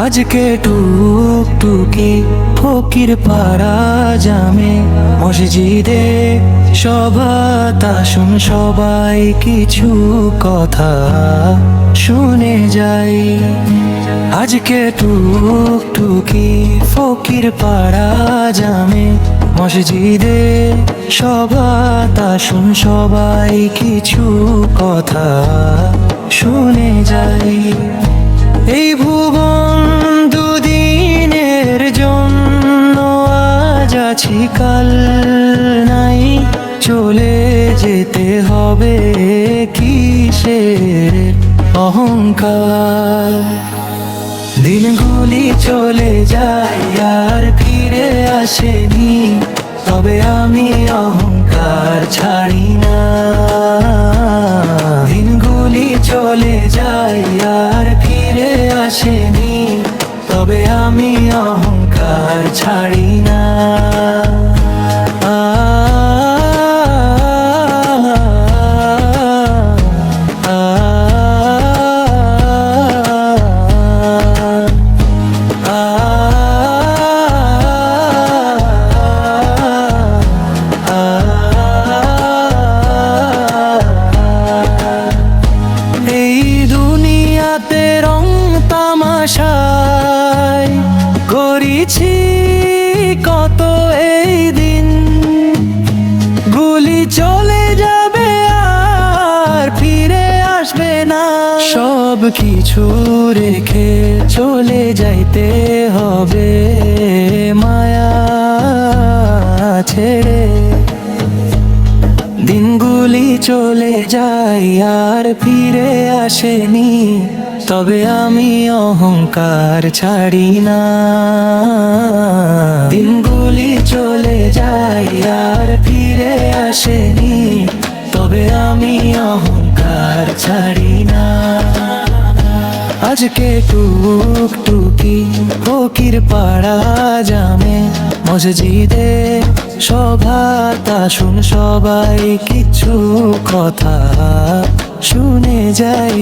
আজকে টুকটুকি ফকির পাড়া জামে মসজিদে সবাত আসুন সবাই কিছু কথা শুনে যাই। আজকে টুকটুকি ফকির পাড়া জামে মসজিদে সবাত আসুন সবাই কিছু কথা শুনে যাই। এই ভুবন দুদিনের জন্য আজ আছি কাল নাই, চলে যেতে হবে কিসের অহংকার। দিনগুলি চলে যায় আর ফিরে আসেনি, তবে আমি অহংকার ছাড়ি না। দিনগুলি চলে যায় আর ফিরে আসেনি, তবে আমি অহংকার ছাড়ি না। রং তামাশায় করেছি কত এই দিন, গুলি চলে যাবে আর ফিরে আসবে না। সব কিছু রেখে চলে যাইতে হবে মায়া ছেড়ে। দিনগুলি চলে যায় আর ফিরে আসেনি, তবে আমি অহংকার ছাড়ি না। দিনগুলি চলে যায় আর ফিরে আসেনি, তবে আমি অহংকার ছাড়ি না। আজকে টুকটুকি ফকির পাড়া জামে মসজিদে সভাত আসুন সবাই কিছু কথা শুনে যাই।